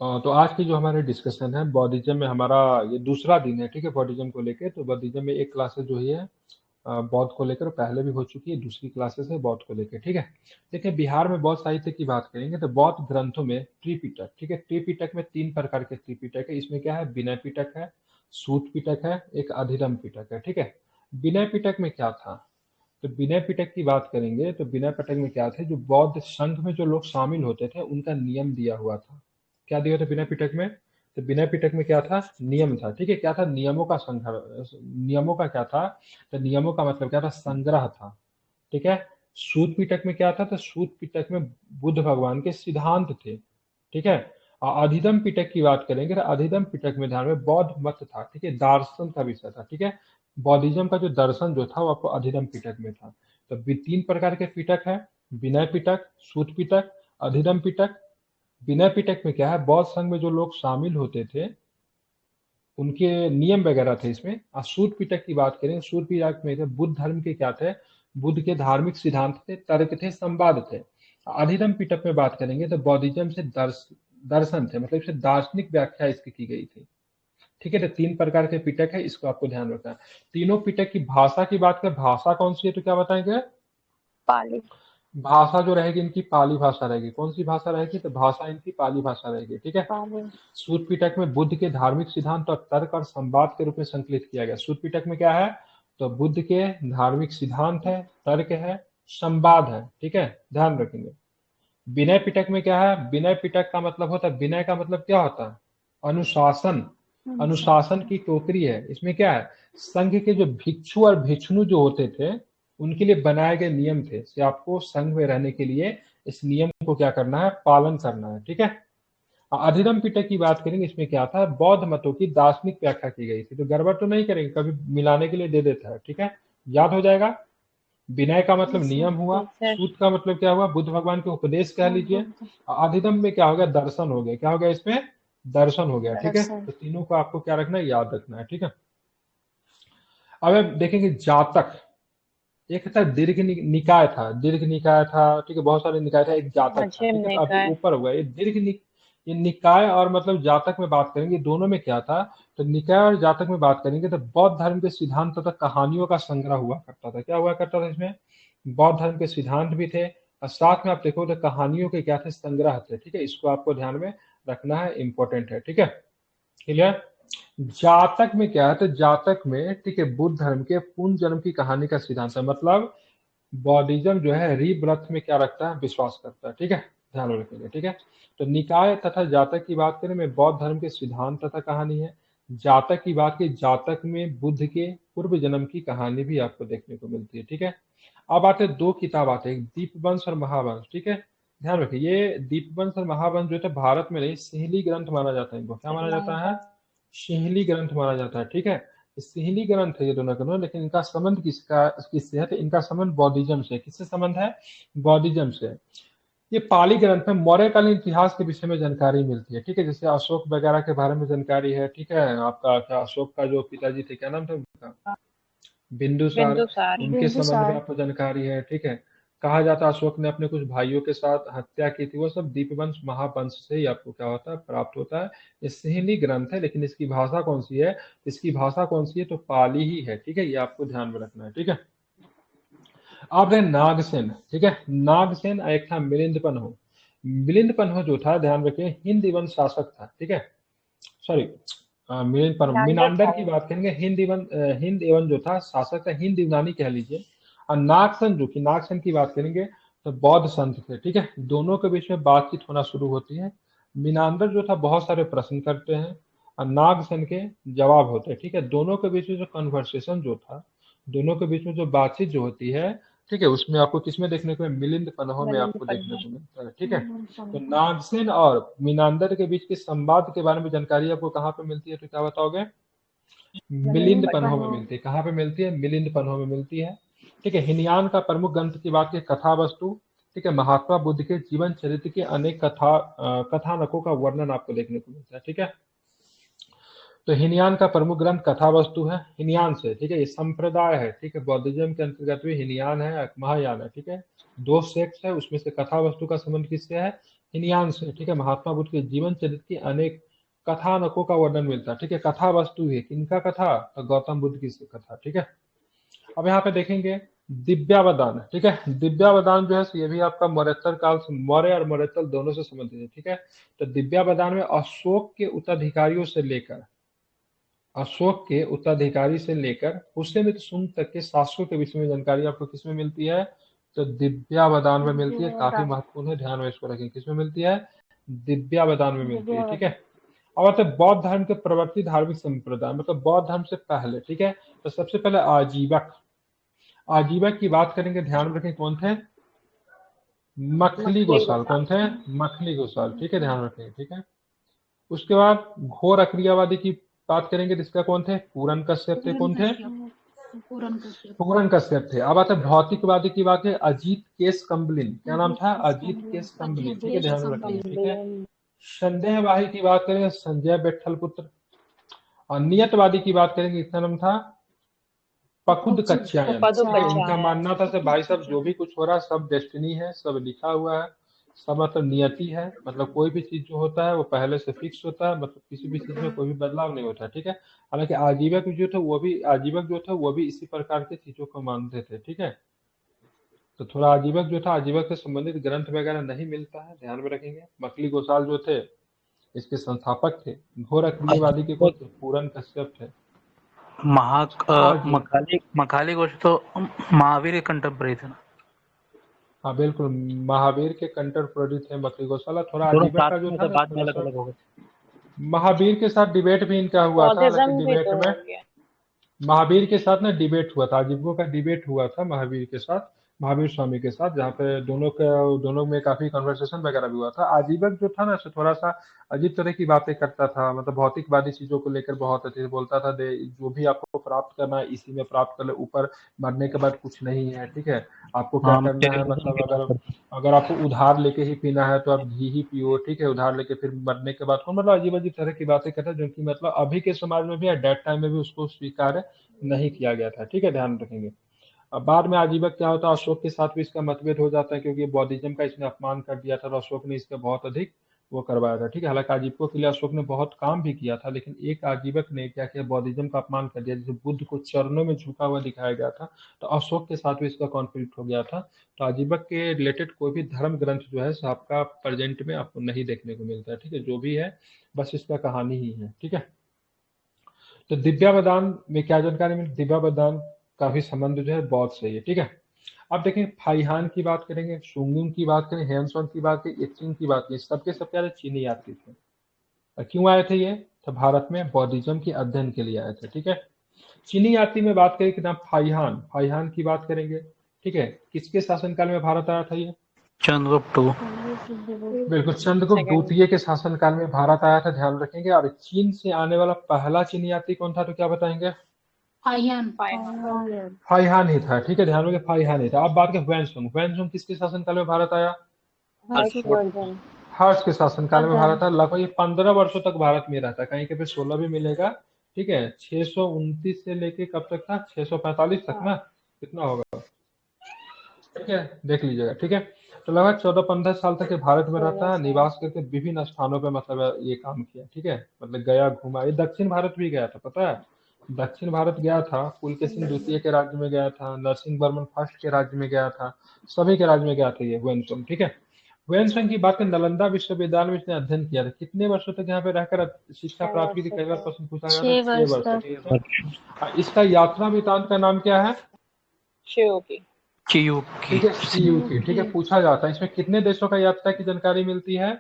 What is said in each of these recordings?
तो आज की जो हमारी डिस्कशन है बौद्धिज्म में, हमारा ये दूसरा दिन है, ठीक है, बौद्धिज्म को लेके। तो बौद्धिज्म में एक क्लासेस जो है बौद्ध को लेकर पहले भी हो चुकी है, दूसरी क्लासेस है बौद्ध को लेकर, ठीक है। देखिए, बिहार में बौद्ध साहित्य की बात करेंगे तो बौद्ध ग्रंथों में त्रिपिटक, ठीक है, त्रिपिटक में 3 प्रकार के त्रिपिटक है। इसमें क्या है, विनय पिटक है, सूत पिटक है, एक अधिगम पिटक है, ठीक है। विनय पिटक में क्या था, तो विनय पिटक की बात करेंगे तो विनय पिटक में क्या थे, जो बौद्ध संघ में जो लोग शामिल होते थे उनका नियम दिया हुआ था। क्या दिया था विनय पिटक में, तो विनय पिटक में क्या था, नियम था, ठीक है। क्या था, नियमों का संग्रह, नियमों का क्या था, तो नियमों का मतलब क्या था, संग्रह था, ठीक है। सूत पिटक में क्या था, तो सूत पिटक में बुद्ध भगवान के सिद्धांत थे, ठीक है। अधिगम पिटक की बात करेंगे तो अधिगम पिटक में ध्यान में बौद्ध मत था, ठीक है, दार्शन का विषय था, ठीक है। बौद्धिज्म का जो दर्शन जो था वो आपको अधिगम पिटक में था। तो 3 प्रकार के पिटक है, विनय पिटक, सूत पिटक, अधिगम पिटक। विनय पिटक में क्या है, बौद्ध संघ में जो लोग शामिल होते थे उनके नियम वगैरह थे इसमें। और सूत पिटक की बात करें, सूत पिटक में बुद्ध धर्म के क्या थे, बुद्ध के धार्मिक सिद्धांत थे, तर्क थे, संवाद थे। अधिगम पिटक में बात करेंगे तो बौद्धिज्म से दर्शन थे, मतलब इसे दार्शनिक व्याख्या इसकी की गई थी, ठीक है। तो 3 प्रकार के पिटक है, इसको आपको ध्यान रखना है। तीनों पिटक की भाषा की बात करें, भाषा कौन सी है तो क्या बताएंगे, पाली। भाषा जो रहेगी इनकी पाली भाषा रहेगी। कौन सी भाषा रहेगी, तो भाषा इनकी पाली भाषा रहेगी, ठीक है। पाली। सूत पिटक में बुद्ध के धार्मिक सिद्धांत और तर्क और संवाद के रूप में संकलित किया गया। सूत पिटक में क्या है, तो बुद्ध के धार्मिक सिद्धांत है, तर्क है, संवाद है, ठीक है, ध्यान रखेंगे। विनय पिटक में क्या है, विनय पिटक का मतलब होता है, विनय का मतलब क्या होता है, अनुशासन। अनुशासन की टोकरी है। इसमें क्या है, संघ के जो भिक्षु और भिक्षुणी जो होते थे उनके लिए बनाए गए नियम थे, से आपको संघ में रहने के लिए इस नियम को क्या करना है, पालन करना है, ठीक है। अधिगम पिटक की बात करेंगे, इसमें क्या था, बौद्ध मतों की दार्शनिक व्याख्या की गई थी। तो गड़बड़ तो नहीं करेंगे, कभी मिलाने के लिए दे देता है, ठीक है, याद हो जाएगा। विनय का मतलब नियम हुआ, सर। सूत का मतलब क्या हुआ, बुद्ध भगवान के उपदेश कह लीजिए। अधिगम में क्या हो गया, दर्शन हो गया, क्या हो गया इसमें, दर्शन हो गया, ठीक है। दर्शन। तो तीनों को आपको क्या रखना है, याद रखना है, ठीक है। अब आप देखेंगे जातक, एक था दीर्घ निकाय था, दीर्घ निकाय था, ठीक है, बहुत सारे निकाय था, एक जातक था, मध्यम ठीक है। तो अभी निकाय। ऊपर हुआ ये ये निकाय और मतलब जातक में बात करेंगे, दोनों में क्या था, तो निकाय और जातक में बात करेंगे तो बौद्ध धर्म के सिद्धांत तथा कहानियों का संग्रह हुआ करता था। क्या हुआ करता था इसमें, बौद्ध धर्म के सिद्धांत भी थे और साथ में आप देखो तो कहानियों के क्या थे, संग्रह थे, ठीक है। इसको आपको ध्यान में रखना है, इंपॉर्टेंट है, ठीक है, क्लियर। जातक में क्या है, तो जातक में, ठीक है, बुद्ध धर्म के पुनः जन्म की कहानी का सिद्धांत है, मतलब बौद्धिज्म जो है रीबर्थ में क्या रखता है, विश्वास करता है, ठीक है, ध्यान रखेंगे, ठीक है। तो निकाय तथा जातक की बात करें में बौद्ध धर्म के सिद्धांत तथा कहानी है। जातक की बात की, जातक में बुद्ध के पूर्व जन्म की कहानी भी आपको देखने को मिलती है, ठीक है। अब आते 2 किताब आते हैं, दीपवंश और महावंश, ठीक है। ध्यान रखिए, ये दीपवंश और महावंश जो है भारत में नहीं, सिंहली ग्रंथ माना जाता है, इनको क्या माना जाता है, सिंहली ग्रंथ माना जाता है, ठीक है। सिंहली ग्रंथ है ये दोनों दोनों, लेकिन इनका संबंध किससे है, तो इनका संबंध बौद्धिज्म से। किससे संबंध है, बौद्धिज्म से। ये पाली ग्रंथ में मौर्यकालीन इतिहास के विषय में जानकारी मिलती है, ठीक है, जैसे अशोक वगैरह के बारे में जानकारी है, ठीक है। आपका क्या, अशोक का जो पिताजी थे, क्या नाम था उनका, बिंदुसार, बिंदुसार। उनके संबंध में आपको जानकारी है, ठीक है। कहा जाता है अशोक ने अपने कुछ भाइयों के साथ हत्या की थी, वो सब दीपवंश महावंश से ही आपको क्या होता है, प्राप्त होता है। ये सिंहली ग्रंथ है, लेकिन इसकी भाषा कौन सी है, इसकी भाषा कौन सी है, तो पाली ही है, ठीक है, ये आपको ध्यान में रखना है, ठीक है। अब रहे नागसेन, ठीक है, नागसेन एक था मिलिंद पन्हो। मिलिंद पन्हो जो था, ध्यान रखिए, हिंद एवं शासक था, ठीक है, सॉरी, मिलिंद पन्हो, मीनांडर मिनांडर था की वो। बात करेंगे, हिंद एवं जो था शासक था, हिंद यूनानी कह लीजिए। और नागसेन जो कि नागसेन की बात करेंगे तो बौद्ध संत थे, ठीक है। दोनों के बीच में बातचीत होना शुरू होती है। मिनांडर जो था बहुत सारे प्रश्न करते हैं और नागसेन के जवाब होते हैं, ठीक है। दोनों के बीच में जो कन्वर्सेशन जो था, दोनों के बीच में जो बातचीत जो होती है, ठीक है, उसमें आपको किसमें देखने को, मिलिंद पन्हो में मिलिंद आपको देखने पन्हा। को मिलता है, ठीक है। तो नागसेन और मीनांदर के बीच के संवाद के बारे में जानकारी आपको कहाँ पे मिलती है, तो क्या बताओगे, मिलिंद मिलिंद पन्हो में पन्हा। मिलती है। कहाँ पे मिलती है, मिलिंद पन्हो में मिलती है, ठीक है। हिनयान का प्रमुख ग्रंथ की बात की, कथा वस्तु, ठीक है, महात्मा बुद्ध के जीवन चरित्र के अनेक कथानकों का वर्णन आपको देखने को मिलता है, ठीक है। तो हिनयान का प्रमुख ग्रंथ कथा वस्तु है, हिनयान से, ठीक है, ये संप्रदाय है, ठीक है, बौद्धिज्म के अंतर्गत भी हिनयान है, महायान है, ठीक है। 2 सेक्ट है, उसमें से कथा वस्तु का संबंध किससे है, हिनयान से, ठीक है, महात्मा बुद्ध के जीवन चरित्र की अनेक कथानकों का वर्णन मिलता है, ठीक है। कथा वस्तु है, किनका कथा? तो गौतम बुद्ध की कथा, ठीक है। अब यहाँ पे देखेंगे दिव्यावदान, ठीक है। दिव्यावदान जो है ये भी आपका मौर्योत्तर काल से, मौर्य और मौर्योत्तर दोनों से संबंधित है, ठीक है। तो दिव्यावदान में अशोक के उत्तराधिकारी से लेकर पुष्यमित्र सुंग तक के शासकों के विषय में जानकारी आपको किसमें मिलती है? तो दिव्यावदान में मिलती है। काफी महत्वपूर्ण है, ध्यान में इसको रखें। किसमें मिलती है? दिव्यावदान में मिलती है, ठीक है। अब आते हैं बौद्ध धर्म के प्रवर्ती धार्मिक संप्रदाय, मतलब बौद्ध धर्म से पहले, ठीक है। तो सबसे पहले आजीवक की बात करेंगे, ध्यान में रखें कौन थे? मखली गोसाल। कौन थे? मखली गोसाल, ठीक है, ध्यान रखेंगे, ठीक है। उसके बाद घोर अक्रियावादी की बात करेंगे, जिसका कौन थे? पूरन कश्यप थे। कौन थे? पूरन कश्यप थे। अब आता है भौतिकवादी की बात है, अजीत केस कम्बलिन। क्या नाम था? अजीत केस कम्बलिन, ठीक है, ध्यान में रखेंगे, ठीक है। संदेहवादी की बात करेंगे, संजय बेट्ठल पुत्र। और नियतवादी की बात करेंगे, इसका नाम था पकुद कच्छायन, ठीक है। इनका मानना था भाई साहब जो भी कुछ हो रहा है सब डेस्टिनी है, सब लिखा हुआ है, सब मतलब नियति है, मतलब कोई भी चीज जो होता है वो पहले से फिक्स होता है, मतलब किसी भी चीज में कोई भी बदलाव नहीं होता है, ठीक है। हालांकि आजीवक जो था वो भी इसी प्रकार की चीजों को मानते थे, ठीक है। तो थोड़ा आजीवक जो था, आजीवक से संबंधित ग्रंथ वगैरह नहीं मिलता है, ध्यान में रखेंगे। मखली गोसाल जो थे इसके संस्थापक थे। घोर अक्रियवादी के कौन थे? पूरन कश्यप थे। हाँ जी, मखाली घोष तो महावीर के कंटेम्पररी थे ना? हाँ बिल्कुल, महावीर के कंटेम्पोररी थे मखली गोसाला। थोड़ा दोनों आजीवक का साथ जो में था थे, ना, बाद में थोड़ा अलग सा अलग हो गए। महावीर के साथ डिबेट भी इनका हुआ था, हालांकि बौद्धिज्म भी डिबेट तो में हो गया। महावीर के साथ ना डिबेट हुआ था, आजीवकों का डिबेट हुआ था महावीर के साथ, महावीर स्वामी के साथ, जहाँ पे दोनों में काफी कन्वर्सेशन वगैरह भी हुआ था। आजीवक जो था ना थोड़ा सा अजीब तरह की बातें करता था, मतलब भौतिकवादी चीजों को लेकर बहुत अच्छे से बोलता था। दे जो भी आपको प्राप्त करना है इसी में प्राप्त कर ले, ऊपर मरने के बाद कुछ नहीं है, ठीक है। आपको क्या हाँ, करना है, मटेरियलिज्म मतलब की बात अगर करते हैं। अगर आपको उधार लेके ही पीना है तो आप घी ही पियो, ठीक है, उधार लेके फिर मरने के बाद कौन, मतलब अजीब अजीब तरह की बातें करता है, जो कि मतलब अभी के समाज में भी या डेट टाइम में भी उसको स्वीकार नहीं किया गया था, ठीक है, ध्यान रखेंगे। अब बाद में आजीवक क्या होता है, अशोक के साथ भी इसका मतभेद हो जाता है, क्योंकि बौद्धिज्म का इसने अपमान कर दिया था, तो अशोक ने इसका बहुत अधिक वो करवाया था, ठीक है। हालांकि आजीवकों के लिए अशोक ने बहुत काम भी किया था, लेकिन एक आजीवक ने क्या किया, बौद्धिज्म का अपमान कर दिया। जैसे बुद्ध को चरणों में झुका हुआ दिखाया गया था, तो अशोक के साथ भी इसका कॉन्फ्लिक्ट हो गया था। तो आजीवक के रिलेटेड कोई भी धर्म ग्रंथ जो है सो आपका प्रेजेंट में आपको नहीं देखने को मिलता है, ठीक है। जो भी है बस इसका कहानी ही है, ठीक है। तो दिव्यावदान में क्या जानकारी मिली? दिव्यावदान का भी संबंध जो है बौद्ध से ही है, ठीक है। अब देखें फाइहान की बात करेंगे, सुंगुम की बात करें, हेनसोंग की बात करें, इत्सिंग की बात करें, सबके सब प्यारे चीनी यात्री थे। और क्यों आए थे ये? तो भारत में बौद्धिज्म के अध्ययन के लिए आए थे, ठीक है। चीनी यात्री में बात करें कि नाम फाइहान की बात करेंगे, ठीक है। किसके शासनकाल में भारत आया था ये? चंद्रगुप्त। बिल्कुल, चंद्रगुप्त द्वितीय के शासनकाल में भारत आया था, ध्यान रखेंगे। और चीन से आने वाला पहला चीनी यात्री कौन था, तो क्या बताएंगे? फाइहान ही था, ठीक है, ध्यान रखेंगे, फाइहान ही था। अब बात करें वैनसुंग किसके शासनकाल में भारत आया? हर्षवर्धन। हर्ष के शासनकाल में भारत आया। लगभग ये 15 वर्षों तक भारत में रहता, कहीं के पे 16 भी मिलेगा, ठीक है। 629 से लेके कब तक था? 645 तक ना, कितना होगा, ठीक है, देख लीजिएगा, ठीक है। तो लगभग 14-15 साल तक ये भारत में रहता है, निवास करके विभिन्न स्थानों पे मतलब ये काम किया, ठीक है। मतलब गया, घुमा, ये दक्षिण भारत भी गया था, पता है। दक्षिण भारत गया था, पुलकेशिन द्वितीय के राज्य में गया था, नरसिंह वर्मन फर्स्ट के राज्य में गया था, सभी के राज्य में गया था ये हुएनसोंग, ठीक है। हुएनसोंग की बात करें, नालंदा विश्वविद्यालय में इसने अध्ययन किया था। कितने वर्षों तक यहाँ पे रहकर शिक्षा प्राप्त की थी? कई बार प्रश्न पूछा गया था, 6 वर्ष तक। इसका यात्रा वृतांत का नाम क्या है? ठीक है, सीयू की, ठीक है, पूछा जाता है। इसमें कितने देशों का यात्रा की जानकारी मिलती है?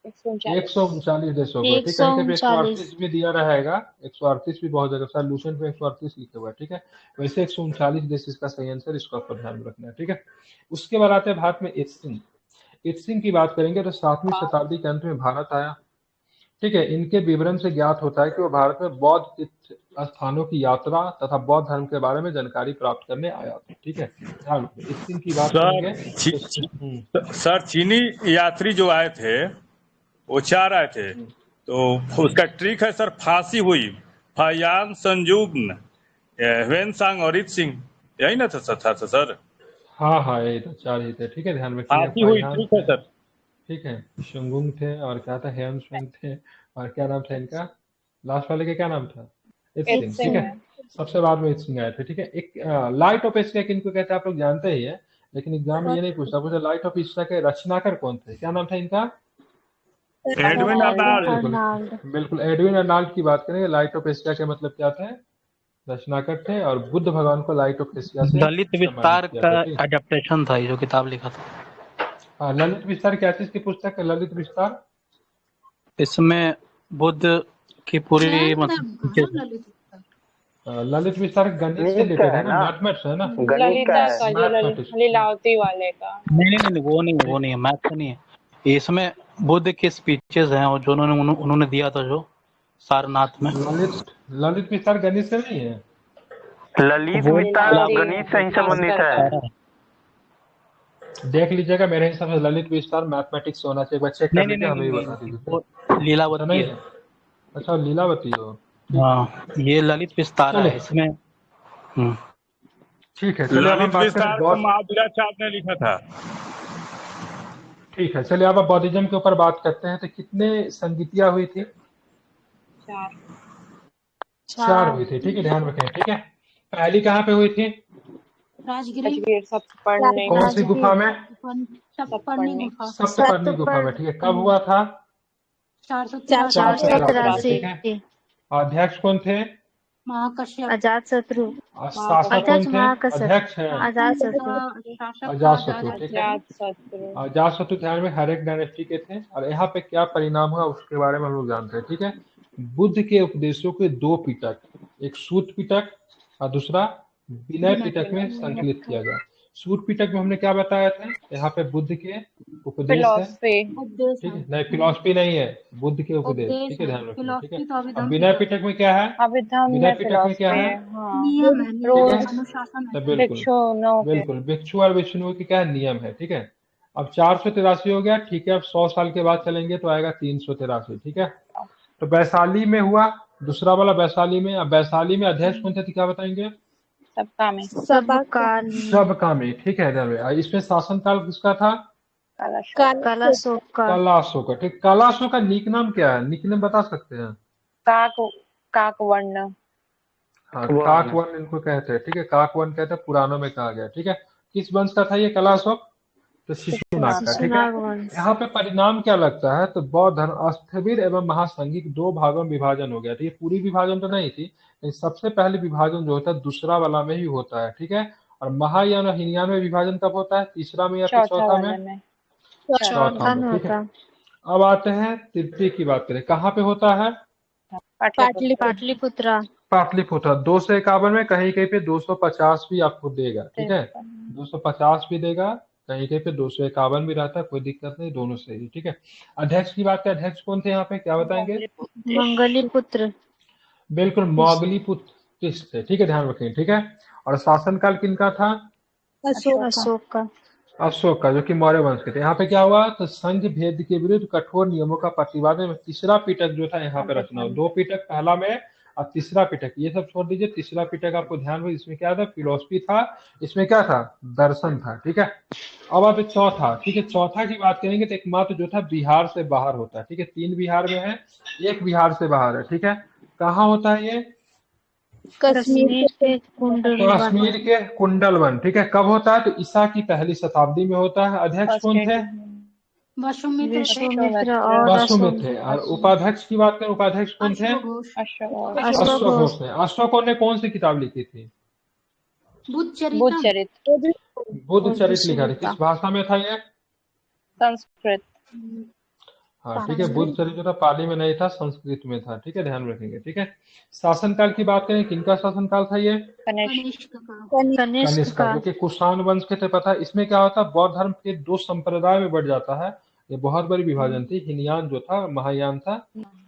139 देशों को, ठीक, कहीं पे 138 भी दिया रहेगा, 138 भी बहुत जगह, सॉल्यूशन पे 138 लिखा हुआ है, ठीक है। वैसे 139 देश इसका सही आंसर, इसको आपको ध्यान में रखना है, ठीक है। उसके बाद आते हैं भारत में इत्सिंग की बात करेंगे, तो 7वीं शताब्दी के अंत में भारत आया, ठीक है। इनके विवरण से ज्ञात होता है कि वो भारत में बौद्ध तीर्थ स्थानों की यात्रा तथा बौद्ध धर्म के बारे में जानकारी प्राप्त करने आया था, ठीक है। ध्यान रखिए, इत्सिंग की बात करेंगे तो सर चीनी यात्री जो आए थे वो 4 आए थे, तो उसका ट्रिक है सर, फांसी हुई, फायान, संजुग्न, ह्वेनसांग और इत्सिंग, यही ना था सर? हाँ हाँ, यही था, 4 ही थे, ठीक है, ध्यान रखिए। फांसी हुई, ठीक है सर। ठीक है, शुंगुंग थे और क्या था, हेयन स्वैंग थे, और क्या नाम था इनका, लास्ट वाले का क्या नाम था, इत्सिंग। ठीक इत्सिंग है, है। सबसे बाद में इत्सिंग आए थे। ठीक है, एक लाइट ऑफ एशिया किनको कहते हैं आप लोग जानते ही है, लेकिन एग्जाम में ये नहीं पूछता लाइट ऑफ एशिया के रचनाकार कौन थे, क्या नाम था इनका। Edwin Arnold. बिल्कुल अर्नाल्ड। बिल्कुल, एडविन अर्नाल्ड की बात करेंगे। लाइट ऑफ एशिया के मतलब क्या था, रचनाकार थे, और बुद्ध भगवान को लाइट ऑफ एशिया से दलित सम्मानित विस्तार किया का था। ठीक, अडेप्टेशन था ये जो किताब लिखा था। हाँ, ललित विस्तार क्या चीज की पुस्तक है, ललित विस्तार। इसमें बुद्ध की पूरी मतलब ललित विस्तार गणित से गणित का रिलेटेड है है ना, ना, मैथमेटिक्स है ना, गणित का ललिता है। का जो मैथमेटिक्स। लीलावती वाले का। नहीं, वो नहीं है, मैथ का नहीं है। इसमें बुद्ध के स्पीचेस हैं और जो उन्होंने दिया था जो सारनाथ में, ललित विस्तार गणित से नहीं है। ललित वो विस्तार ला- गणित से ही संबंधित भास्कर है। का। देख लीजिएगा, मेरे हिसाब से ललित विस्तार मैथमेटिक्स होना चाहिए, एक बार चेक कर लीजिए, हमें भी बता नहीं, दीजिए। वो अच्छा, लीलावती नहीं है। है, अच्छा लीलावती हो। ठीक, हाँ, ये ललित विस्तारा है चलिए इसमें। ठीक है, चलिए अब हम ललित बात करें विस्तार को बौद्ध। महावीराचार्य ने लिखा था। ठीक है, चलिए अब बौद्धिज्म के ऊपर बात करते हैं। तो कितने संगीतियां हुई थी, 4 हुई थी। ठीक है, ध्यान रखें। ठीक है, पहली कहाँ पे हुई थी, राजगीर सप्तपर्णी। कौन सी गुफा में, सप्तपर्णी। सप्तपर्णी गुफा में। ठीक है, कब हुआ था, 483 में। ठीक है, अध्यक्ष कौन थे, अजात शत्रु। शासक कौन थे, अध्यक्ष है अजात शत्रु। अजातशत्रु। ठीक है, अजातशत्रु। अजातशत्रु ध्यान में हर एक डायनेस्टी के थे। और यहाँ पे क्या परिणाम हुआ उसके बारे में हम लोग जानते हैं। ठीक है, बुद्ध के उपदेशों के 2 पिटक, एक सूत पिटक और दूसरा विनय पिटक में संकलित किया गया। सूत पिटक में हमने क्या बताया था, यहाँ पे बुद्ध के उपदेश है। फिलॉसफी। ठीक है, नहीं फिलॉसफी नहीं है, बुद्ध के उपदेश। ठीक है, ध्यान रखना। ठीक है, अब विनय पिटक में क्या है, अभिधम विनय में पिटक में क्या फिलॉसफी है, है। हाँ। ठीक रूल्स। है, तो बिल्कुल भिक्षुओं के। बिल्कुल भिक्षु और विष्णु के क्या नियम है। ठीक है, अब 483 हो गया। ठीक है, अब 100 साल के बाद चलेंगे तो आएगा 383। ठीक है, तो वैशाली में हुआ दूसरा वाला, वैशाली में। अब वैशाली में अध्यक्ष कौन थे, तो क्या बताएंगे, सबका में। सबकामी। ठीक है, ध्यान रहे। इसमें शासन काल किसका था, कलाशोक का। कलाशोक का। ठीक, कलाशोक का निक नाम क्या है, निक नेम बता सकते हैं। काकवर्ण। हाँ, काकवन इनको कहते हैं। ठीक है, काकवन कहते हैं, पुराणों में कहा गया। ठीक है, किस वंश का था ये कलाशोक, तो शिशुनाग का। ठीक है, यहाँ पे परिणाम क्या लगता है, तो बौद्ध धर्म अस्थविर एवं महासंघिक 2 भागों में विभाजन हो गया था। ये पूरी विभाजन तो नहीं थी, लेकिन सबसे पहले विभाजन जो होता है दूसरा वाला में ही होता है। ठीक है, और महायान और हीनयान में विभाजन कब होता है, तीसरा में या फिर चौथा में, चौथा में। ठीक है, अब आते हैं तृतीय की बात करें, कहाँ पे होता है, पाटलिपुत्र। पाटलिपुत्र। 251 में, कहीं कहीं पे 250 भी आपको देगा। ठीक है, 250 भी देगा, कहीं कहीं पे 251 भी रहता है, कोई दिक्कत नहीं, दोनों सही। ठीक है, अध्यक्ष की बात करें, अध्यक्ष कौन थे यहाँ पे, क्या बताएंगे, मंगलीपुत्र। बिल्कुल मौगलीपुत्र थे। ठीक है, ध्यान रखें। ठीक है, और शासनकाल किनका था, अशोक का। अशोक का, जो कि मौर्य वंश के थे। यहाँ पे क्या हुआ, तो संघ भेद के विरुद्ध कठोर नियमों का प्रतिवाद में तीसरा पिटक जो था यहाँ पे रचना हो। 2 पिटक, पहला में और तीसरा पिटक, ये सब छोड़ दीजिए। तीसरा पिटक आपको ध्यान हो, इसमें क्या था, फिलोसफी था, इसमें क्या था, दर्शन था। ठीक है, अब आप चौथा। ठीक है, चौथा की बात करेंगे तो एकमात्र जो था बिहार से बाहर होता है। ठीक है, 3 बिहार में है, 1 बिहार से बाहर है। ठीक है, कहाँ होता है ये, कश्मीर के कश्मीर के कुंडलवन। ठीक है, कब होता है, तो ईसा की पहली शताब्दी में होता है। अध्यक्ष कौन थे, विश्वामित्र और वसुमित्र थे। और उपाध्यक्ष की बात करें, उपाध्यक्ष कौन थे, अशोक। अश्वघोष थे। अश्वघोष ने कौन सी किताब लिखी थी, बुद्धचरित। बुद्ध चरित लिखा था। किस भाषा में था ये, संस्कृत। हाँ ठीक है, बुद्ध चरित जो था पाली में नहीं था, संस्कृत में था। ठीक है, ध्यान रखेंगे। ठीक है, शासनकाल की बात करें, किनका शासनकाल था ये, कनिष्क कनिष्क का, जो कि कुषाण वंश के थे। पता है इसमें क्या होता है, बौद्ध धर्म के 2 संप्रदाय में बढ़ जाता है। ये बहुत बड़ी विभाजन थी। हिनयान जो था, महायान था।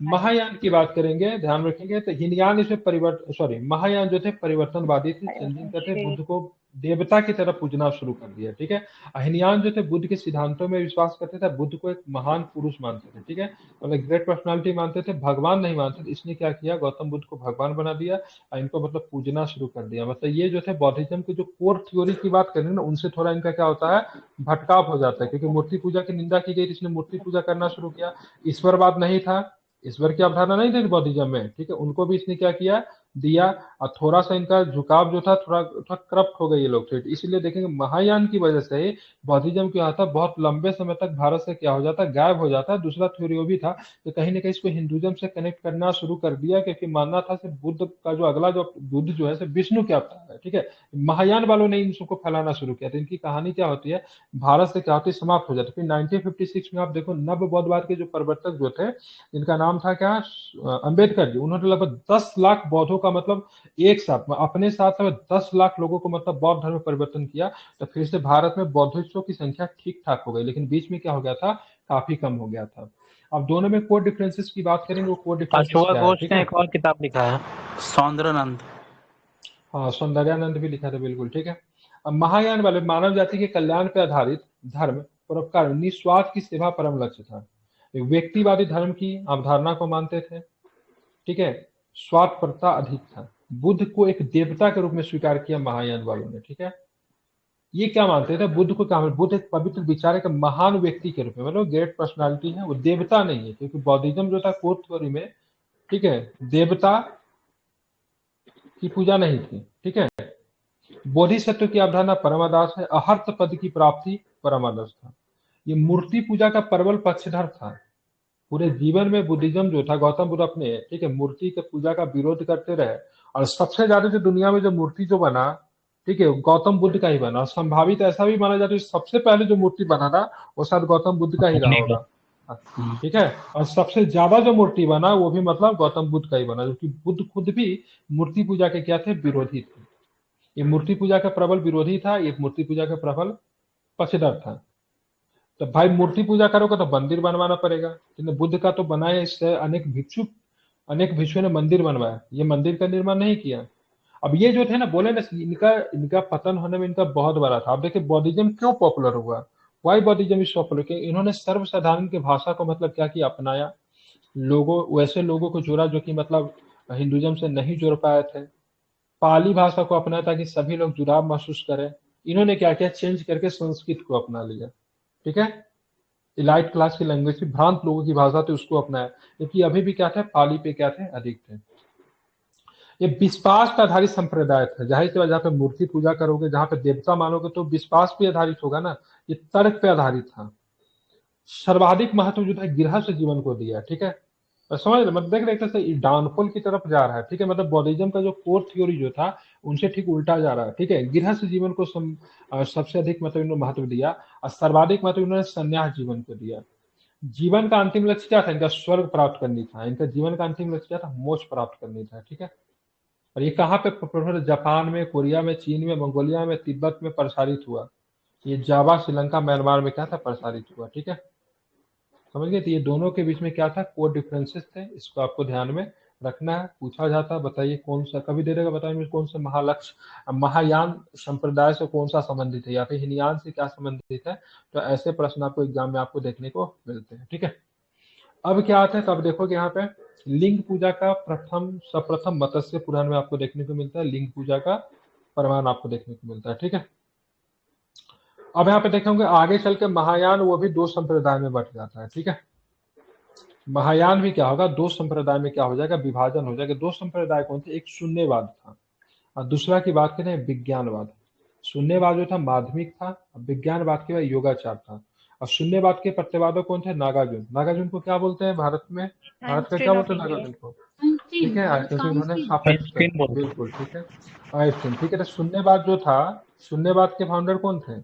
महायान की बात करेंगे, ध्यान रखेंगे, तो हिनयान इसमें महायान जो थे परिवर्तनवादी थे, चेंजिंग करते, बुद्ध को देवता की तरह पूजना शुरू कर दिया, ठीक है। हीनयान जो थे बुद्ध के सिद्धांतों में विश्वास करते थे, बुद्ध को एक महान पुरुष मानते थे, ठीक है, मतलब ग्रेट पर्सनालिटी मानते थे, भगवान नहीं मानते थे। इसने क्या किया, गौतम बुद्ध को भगवान बना दिया और इनको मतलब पूजना शुरू कर दिया। मतलब ये जो थे बौद्धिज्म की जो कोर थ्योरी की बात करें ना, उनसे थोड़ा इनका क्या होता है, भटकाव हो जाता है, क्योंकि मूर्ति पूजा की निंदा की गई, इसने मूर्ति पूजा करना शुरू किया। ईश्वरवाद नहीं था, ईश्वर की अवधारणा नहीं थी बौद्धिज्म में, ठीक है, उनको भी इसने क्या किया, दिया। और थोड़ा सा इनका झुकाव जो था थोड़ा थोड़ा करप्ट हो गए ये लोग, तो इसीलिए देखेंगे महायान की वजह से बौद्धिज्म क्या होता है, बहुत लंबे समय तक भारत से क्या हो जाता है, गायब हो जाता है। दूसरा थ्योरी वो भी था कि कहीं ना कहीं इसको हिंदुइज्म से कनेक्ट करना शुरू कर दिया, क्योंकि मानना था सिर्फ बुद्ध का जो अगला जो बुद्ध जो है सिर्फ विष्णु के अवतार है, ठीक है। महायान वालों ने इन सबको फैलाना शुरू किया, तो इनकी कहानी क्या होती है, भारत से क्या होती है, समाप्त हो जाती है। फिर 1956 में आप देखो नव बौद्धवाद के जो प्रवर्तक जो थे, इनका नाम था क्या, अंबेडकर जी, उन्होंने लगभग 10 लाख बौद्धों का मतलब एक साथ अपने साथ में 10 लाख लोगों को मतलब बौद्ध धर्म में परिवर्तन किया। तो फिर से भारत में बौद्धिस्टों की संख्या ठीक ठाक हो गई, लेकिन बीच में क्या हो गया था, काफी कम हो गया था। अब दोनों में कोर डिफरेंसेस की बात करेंगे, वो कोर डिफरेंसेस अशोका क्या है, घोष ठीक ने है। एक और किताब लिखा है, सौंदर्यानंद। हाँ, सौंदर्यानंद भी लिखा था, बिल्कुल ठीक है। अब महायान वाले मानव जाति के कल्याण पर आधारित धर्म, परोपकार, निस्वार्थ की सेवा परम लक्ष्य था। एक व्यक्तिवादी धर्म की अवधारणा को मानते थे, ठीक है, स्वार्थपरता अधिक था। बुद्ध को एक देवता के रूप में स्वीकार किया महायान वालों ने, ठीक है। ये क्या मानते थे, बुद्ध को क्या मानते, बुद्ध एक पवित्र विचारक महान व्यक्ति के रूप में, मतलब ग्रेट पर्सनालिटी है, वो देवता नहीं है, क्योंकि बौद्धिज्म जो था कोर थ्योरी में, ठीक है, देवता की पूजा नहीं थी, ठीक है। बोधिसत्व की अवधारणा परमादास है, अहर्त पद की प्राप्ति परमादर्श था। ये मूर्ति पूजा का प्रबल पक्षधर था। पूरे जीवन में बुद्धिज्म जो था, गौतम बुद्ध अपने, ठीक है, मूर्ति के पूजा का विरोध करते रहे, और सबसे ज्यादा जो दुनिया में जो मूर्ति जो बना, ठीक है, गौतम बुद्ध का ही बना। और संभावित ऐसा भी माना जाता है सबसे पहले जो मूर्ति बना था वो शायद गौतम बुद्ध का ही रहा उन्हीं का। होगा, ठीक है। और सबसे ज्यादा जो मूर्ति बना वो भी मतलब गौतम बुद्ध का ही बना, क्योंकि बुद्ध खुद भी मूर्ति पूजा के क्या थे, विरोधी थे। ये मूर्ति पूजा का प्रबल विरोधी था, ये मूर्ति पूजा का प्रबल पक्षधर था। तो भाई मूर्ति पूजा करोगे तो मंदिर बनवाना पड़ेगा, क्योंकि बुद्ध का तो बनाया, इससे अनेक भिक्षुओं ने मंदिर बनवाया, ये मंदिर का निर्माण नहीं किया। अब ये जो थे ना, बोले ना, इनका इनका पतन होने में इनका बहुत बड़ा था। अब देखिए बौद्धिज्म क्यों पॉपुलर हुआ, वाई बौद्धिज्म इज पॉपुलर, कि इन्होंने सर्वसाधारण की भाषा को मतलब क्या किया, अपनाया। लोगों, वैसे लोगों को जोड़ा जो कि मतलब हिंदुइज्म से नहीं जुड़ पाए थे। पाली भाषा को अपनाया ताकि सभी लोग जुड़ाव महसूस करें। इन्होंने क्या किया, चेंज करके संस्कृत को अपना लिया, ठीक है। इलाइट क्लास की लैंग्वेज थी, भ्रांत लोगों की भाषा थी, उसको अपनाया, क्योंकि अभी भी क्या थे, पाली पे क्या थे, अधिक थे। ये विश्वास पे आधारित संप्रदाय था, जाहिर सी बात, जहाँ पे मूर्ति पूजा करोगे, जहाँ पे देवता मानोगे, तो विश्वास पे आधारित होगा ना, ये तर्क पे आधारित था। सर्वाधिक महत्व जो है गृहस्थ जीवन को दिया, ठीक है। तो समझ रहे, मतलब देख रहे थे डाउनफॉल की तरफ जा रहा है, ठीक है। मतलब बौद्धिज्म का जो कोर थ्योरी जो था उनसे ठीक उल्टा जा रहा है, ठीक है। गृहस्थ जीवन को सबसे अधिक मतलब इन्होंने महत्व दिया, और सर्वाधिक महत्व इन्होंने संन्यास जीवन को दिया। जीवन का अंतिम लक्ष्य क्या था, इनका स्वर्ग प्राप्त करनी था, इनका जीवन का अंतिम लक्ष्य क्या था, मोक्ष प्राप्त करनी था, ठीक है। और ये कहाँ पे प्रोफेसर, जापान में, कोरिया में, चीन में, मंगोलिया में, तिब्बत में प्रसारित हुआ। ये जावा, श्रीलंका, म्यांमार में क्या था, प्रसारित हुआ, ठीक है। समझ गए, तो ये दोनों के बीच में क्या था, कोर डिफरेंसेस थे, इसको आपको ध्यान में रखना है। पूछा जाता है, बताइए कौन सा, कभी दे देगा, बताइए कौन सा महालक्ष्य महायान संप्रदाय से कौन सा संबंधित है, या फिर हीनयान से क्या संबंधित है। तो ऐसे प्रश्न आपको एग्जाम में आपको देखने को मिलते हैं, ठीक है। अब क्या आता है, तो अब देखोगे यहाँ पे लिंग पूजा का सर्वप्रथम मत्स्य पुराण में आपको देखने को मिलता है, लिंग पूजा का प्रमाण आपको देखने को मिलता है, ठीक है। अब यहाँ पे देखेंगे आगे चल के महायान वो भी दो संप्रदाय में बट जाता है, ठीक है। महायान भी क्या होगा, दो संप्रदाय में क्या हो जाएगा, विभाजन हो जाएगा। दो संप्रदाय कौन थे, एक शून्यवाद था और दूसरा की बात करें विज्ञानवाद। शून्यवाद जो था माध्यमिक था, विज्ञानवाद के बाद योगाचार था। और शून्यवाद के प्रतिवादक कौन थे, नागार्जुन। नागार्जुन को क्या बोलते हैं भारत में, भारत का क्या बोलते हैं नागार्जुन को, ठीक है, क्योंकि उन्होंने सापेक्ष, बिल्कुल ठीक है, आइंस्टीन, ठीक है। तो शून्यवाद जो था, शून्यवाद के फाउंडर कौन थे,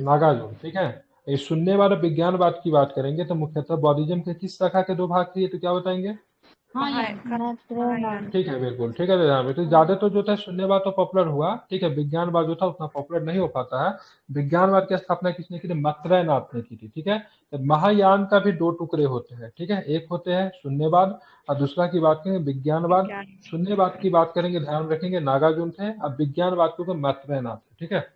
नागार्जुन, ठीक है। ये शून्यवाद और विज्ञानवाद की बात करेंगे तो मुख्यतः बौद्धिज्म के किस शाखा के दो भाग थे, तो क्या बताएंगे, महायान। ठीक है, बिल्कुल ठीक है। ध्यान में तो ज्यादा तो जो था शून्यवाद तो पॉपुलर हुआ, ठीक है। विज्ञानवाद जो था उतना पॉपुलर नहीं हो पाता है। विज्ञानवाद की स्थापना किसने की थी? मैत्रेयनाथ ने की थी, ठीक है। तो महायान का भी दो टुकड़े होते हैं, ठीक है। एक होते हैं शून्यवाद और दूसरा की बात करेंगे विज्ञानवाद। शून्यवाद की बात करेंगे, ध्यान रखेंगे नागार्जुन थे, और विज्ञानवाद को मैत्रेयनाथ थे, ठीक है।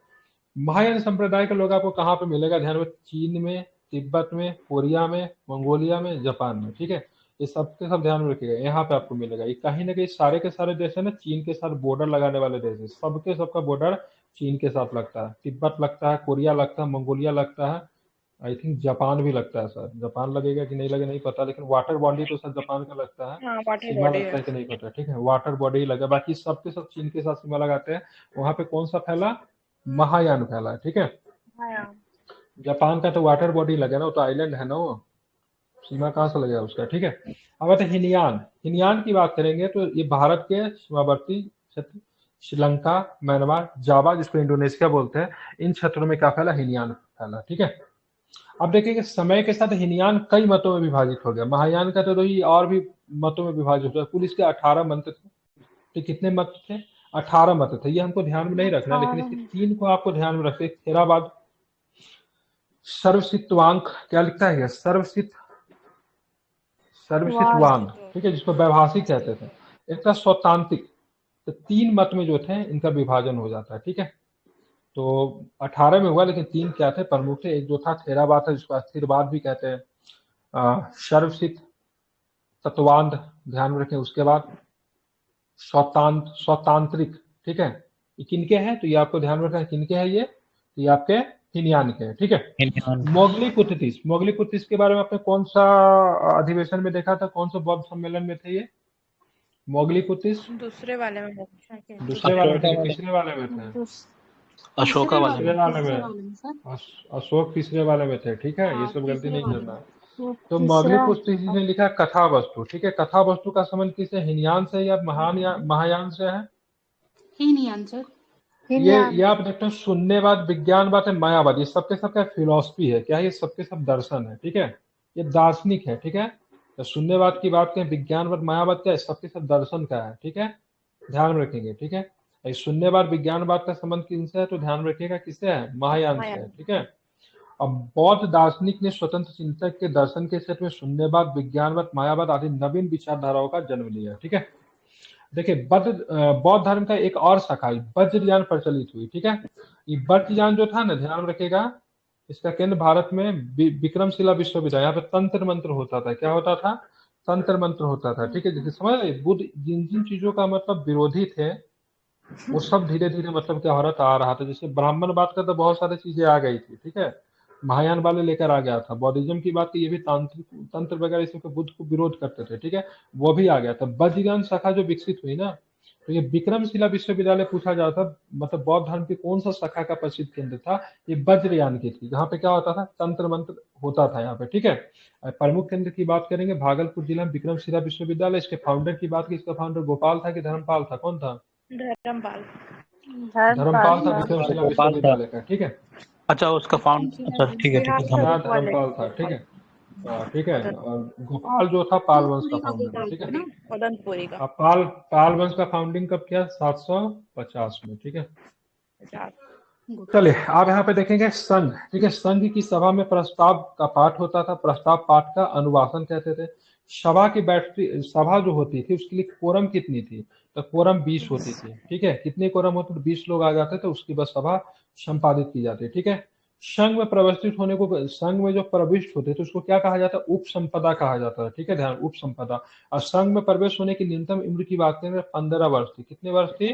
महायान संप्रदाय के लोग आपको कहाँ पे मिलेगा? ध्यान में, चीन में, तिब्बत में, कोरिया में, मंगोलिया में, जापान में, ठीक है। ये सब के सब ध्यान में रखिएगा, यहाँ पे आपको मिलेगा। ये कहीं ना कहीं सारे के सारे देश है ना, चीन के साथ बॉर्डर लगाने वाले देश है। सबके सबका बॉर्डर चीन के साथ लगता है। तिब्बत लगता है, कोरिया लगता है, मंगोलिया लगता है, आई थिंक जापान भी लगता है सर। जापान लगेगा कि नहीं लगेगा नहीं पता, लेकिन वाटर बॉडी तो सर जापान का लगता है। हाँ, वाटर सीमा बॉडी लगता है। है कि नहीं पता, ठीक है। वाटर बॉडी लगा, बाकी सबके सब चीन के साथ सीमा लगाते हैं। वहां पे कौन सा फैला? महायान फैला है, ठीक है। महायान। जापान का तो वाटर बॉडी लगे ना, वो तो आइलैंड है ना, वो सीमा कहाँ से लगेगा उसका, ठीक है। अब आते हैं हिनयान। हिनयान की बात करेंगे तो ये भारत के सीमावर्ती क्षेत्र, श्रीलंका, म्यांमार, जावा जिसको इंडोनेशिया बोलते हैं, इन क्षेत्रों में क्या फैला? हिनयान फैला, ठीक है। अब देखिए समय के साथ हिनयान कई मतों में विभाजित हो गया। महायान का तो ये और भी मतों में विभाजित हो गया। कुल इसके 18 मत थे, तो कितने मत थे? 18 मत थे। ये हमको ध्यान में नहीं रखना, लेकिन इसके 3 को आपको ध्यान में रखते। थेरावाद, सर्वसित्वांक, क्या लिखता है? सर्वसित्वांग, ठीक है, जिसको वैभाषिक कहते थे। एक था स्वतांत्रिक। तो 3 मत में जो थे इनका विभाजन हो जाता है, ठीक है। तो 18 में हुआ, लेकिन 3 क्या थे? प्रमुख थे। एक जो था थेरावाद था, जिसको अस्थिरवाद भी कहते हैं। सर्वसित, तत्वांध, ध्यान में रखें। उसके बाद स्वतांत्रिक, ठीक है। ये किनके हैं? तो ये आपको ध्यान में रखना है किनके हैं ये। तो ये आपके हिनयान के हैं, ठीक है। हिनयान। मोगली के बारे में आपने कौन सा अधिवेशन में देखा था? कौन सा बौद्ध सम्मेलन में थे ये मोगलीपुतिस? दूसरे वाले में दूसरे वाले में थे कि तीसरे वाले में थे? अशोका वाले तीसरे वाले में। अशोक तीसरे वाले में थे, ठीक है। ये सब गलती नहीं करना। तो मोगलीपुतिस ने लिखा कथा वस्तु, ठीक है। कथा वस्तु का संबंध किससे? हिनयान से या महायान से है? हिनयान सर। ये आप देखते हो, शून्यवाद, विज्ञानवाद है, मायावाद, ये सबके सबका फिलॉसफी है। क्या है? ये सबके सब दर्शन है, ठीक है। ये दार्शनिक है, ठीक है। तो शून्यवाद की बात करें, विज्ञानवाद, मायावाद, क्या है? सबके सब दर्शन का है, ठीक है। ध्यान में रखेंगे, ठीक है। ये शून्यवाद विज्ञानवाद का संबंध किनसे है? तो ध्यान में रखिएगा किससे है? महायान से है, ठीक है। अब बौद्ध दार्शनिक ने स्वतंत्र चिंतक के दर्शन के क्षेत्र में शून्यवाद, विज्ञानवाद, मायावाद आदि नवीन विचारधाराओं का जन्म लिया, ठीक है। देखिए बौद्ध धर्म का एक और शाखा वज्रयान प्रचलित हुई, ठीक है। ये वज्रयान जो था ना, ध्यान रखेगा, इसका केंद्र भारत में विक्रमशिला विश्वविद्यालय, यहाँ पे तंत्र मंत्र होता था। क्या होता था? तंत्र मंत्र होता था, ठीक है। जैसे समझ रहे, बुद्ध जिन जिन चीजों का मतलब विरोधी थे, वो सब धीरे धीरे मतलब क्या हो रहा था? आ रहा था। जैसे ब्राह्मणवाद का तो बहुत सारी चीजें आ गई थी, ठीक है। महायान वाले लेकर आ गया था। बौद्धिज्म की बात की, ये भी तांत्रिक तंत्र वगैरह इसमें बुद्ध को विरोध करते थे, ठीक है। वो भी आ गया था। वज्रयान शाखा जो विकसित हुई ना, तो ये विक्रमशिला विश्वविद्यालय पूछा जाता, मतलब बौद्ध धर्म की कौन सा शाखा का प्रसिद्ध केंद्र था? ये वज्रयान की थी, जहाँ पे क्या होता था? तंत्र मंत्र होता था यहाँ पे, ठीक है। प्रमुख केंद्र की बात करेंगे, भागलपुर जिला में विक्रमशिला विश्वविद्यालय। इसके फाउंडर की बात की, इसका फाउंडर गोपाल था कि धर्मपाल था? कौन था? धर्मपाल धर्मपाल था विक्रमशिला विश्वविद्यालय का, ठीक है। अच्छा उसका फाउंड, अच्छा ठीक है हाँ, धर्मपाल था, ठीक है। ठीक है। और गोपाल जो था पाल वंश का फाउंडर है, ठीक है। मदनपुरी का अब पाल वंश का फाउंडिंग कब किया? 750 में, ठीक है। चलिए आप यहाँ पे देखेंगे संघ, ठीक है। संघ की सभा में प्रस्ताव का पाठ होता था। प्रस्ताव पाठ का अनुवासन कहते थे। सभा की बैठती, सभा जो होती थी उसके लिए कोरम कितनी थी? तो कोरम 20 होती थी, ठीक है। कितने कोरम होते? तो 20 लोग आ जाते थे, उसकी बस सभा संपादित की जाती है, ठीक है। संघ में प्रविष्ट होने को, संघ में जो प्रविष्ट होते थे उसको क्या कहा जाता है? उप संपदा कहा जाता है, ठीक है। ध्यान, उप संपदा। और संघ में प्रवेश होने की न्यूनतम उम्र की बात करें 15 वर्ष थी। कितने वर्ष थी?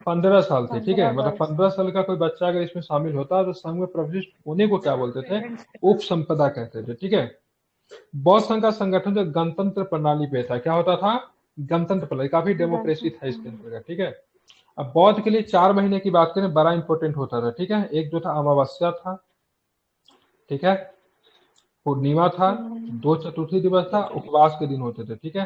15 साल थे, ठीक है। मतलब 15 साल का कोई बच्चा अगर इसमें शामिल होता है तो संघ में प्रविष्ट होने को क्या बोलते थे? उप संपदा कहते थे, ठीक है। बौद्ध संघ का संगठन जो गणतंत्र प्रणाली पे था, क्या होता था? गणतंत्र प्रणाली, काफी डेमोक्रेसी था इसके अंतर्गत, ठीक है। अब बौद्ध के लिए 4 महीने की बात करें, बड़ा इंपॉर्टेंट होता था, ठीक है। एक जो था अमावस्या था, ठीक है, पूर्णिमा था, 2 चतुर्थी दिवस था, उपवास के दिन होते थे, ठीक है।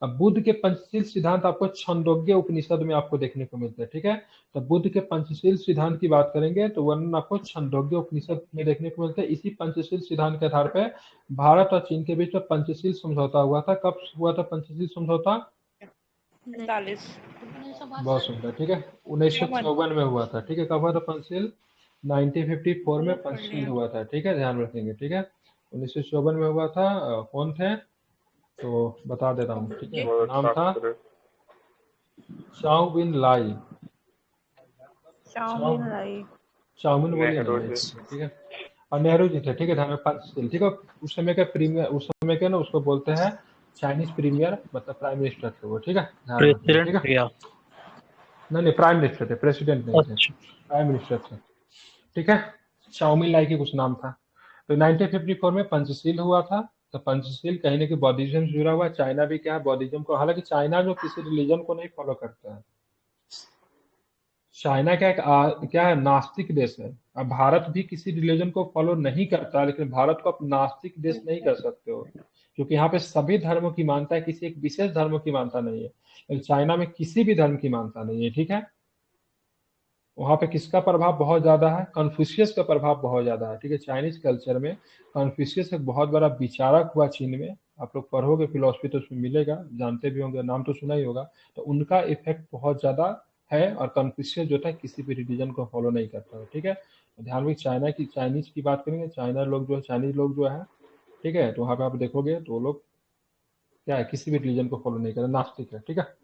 अब बुद्ध के पंचशील सिद्धांत आपको छंदोग्य उपनिषद में आपको देखने को मिलते हैं, ठीक है। तो बुद्ध के पंचशील सिद्धांत की बात करेंगे तो वर्णन आपको छंदोग्य उपनिषद में देखने को मिलता है। इसी पंचशील सिद्धांत के आधार पर भारत और चीन के बीच में पंचशील समझौता हुआ था। कब हुआ था पंचशील समझौता? 45 बहुत सुंदर, ठीक है। 1954 में हुआ था, ठीक है। कब हुआ था पंचशील? 1954 में पंचशील हुआ था, ठीक है, ध्यान रखेंगे, ठीक है। 1954 में हुआ था। कौन थे तो बता दे रहा हूँ, ठीक है। नाम था चाउ बिन लाई। चाउमीन लाई चाउमिन बोलिए ना भाई, ठीक है। और नेहरू जी थे, ठीक है, ध्यान में पंचशील, ठीक है। उस समय के प्रीमियर, उस समय के ना उसको बोलते हैं चाइनीज प्रीमियर, मतलब प्राइम मिनिस्टर थे वो, ठीक है, ध्यान रखेंगे, ठीक प्रेसिडेंट है। या नहीं प्राइम मिनिस्टर थे, प्रेसिडेंट नहीं थे, अच्छा प्राइम मिनिस्टर थे, ठीक है। चाउमिन लाई की कुछ नाम था। तो 1954 में पंचशील हुआ था। तो पंचशील कहीं ना कहीं बौद्धिज्म से जुड़ा हुआ है। चाइना भी क्या है, बौद्धिज्म को, हालांकि चाइना जो किसी रिलीजन को नहीं फॉलो करता है, चाइना क्या क्या है, नास्तिक देश है। अब भारत भी किसी रिलीजन को फॉलो नहीं करता, लेकिन भारत को आप नास्तिक देश नहीं कर सकते हो, क्योंकि यहाँ पे सभी धर्मों की मानता है, किसी एक विशेष धर्म की मानता नहीं है। लेकिन चाइना में किसी भी धर्म की मानता नहीं है, ठीक है। वहाँ पे किसका प्रभाव बहुत ज्यादा है? कन्फ्यूशियस का प्रभाव बहुत ज्यादा है, ठीक है। चाइनीज कल्चर में कन्फ्यूशियस एक बहुत बड़ा विचारक हुआ चीन में। आप लोग पढ़ोगे फिलोसफी तो उसमें मिलेगा, जानते भी होंगे, नाम तो सुना ही होगा। तो उनका इफेक्ट बहुत ज्यादा है, और कन्फ्यूशियस जो था किसी भी रिलीजन को फॉलो नहीं करता है, ठीक है। तो ध्यान में चाइनीज की बात करेंगे, चाइनीज लोग जो है, ठीक है, तो वहाँ पे आप देखोगे तो वो लोग क्या है, किसी भी रिलीजन को फॉलो नहीं करते, नास्तिक है, ठीक है।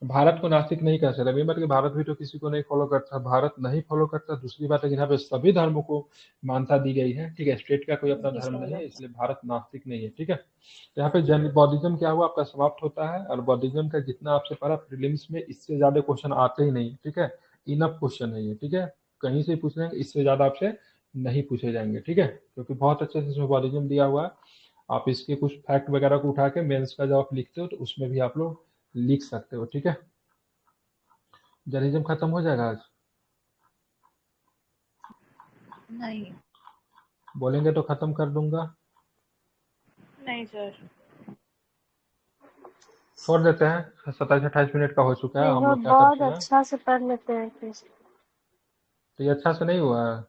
भारत को नास्तिक नहीं कह सकते, रिमेंबर कि भारत भी तो किसी को नहीं फॉलो करता, भारत नहीं फॉलो करता। दूसरी बात है कि यहाँ पे सभी धर्मों को मान्यता दी गई है, ठीक है। स्टेट का कोई अपना धर्म नहीं है, इसलिए भारत नास्तिक नहीं है, ठीक है। तो यहाँ पे जैन बौद्धिज्म क्या हुआ, आपका समाप्त होता है। और बौद्धिज्म का जितना आपसे पढ़ा प्रीलिम्स में, इससे ज्यादा क्वेश्चन आते ही नहीं, ठीक है। इनफ क्वेश्चन है ये, ठीक है। कहीं से पूछ लेंगे, इससे ज्यादा आपसे नहीं पूछे जाएंगे, ठीक है, क्योंकि बहुत अच्छे से इसमें बौद्धिज्म दिया हुआ है। आप इसके कुछ फैक्ट वगैरह को उठा के मेंस का जब आप लिखते हो तो उसमें भी आप लोग लिख सकते हो, ठीक है। जर्नलिज्म खत्म हो जाएगा आज? नहीं बोलेंगे तो खत्म कर दूंगा, नहीं सर। छोड़ देते हैं। 27-28 मिनट का हो चुका है, हम देखो लोग क्या बहुत करते हैं। अच्छा से पढ़ लेते हैं फिर। तो ये अच्छा से नहीं हुआ है।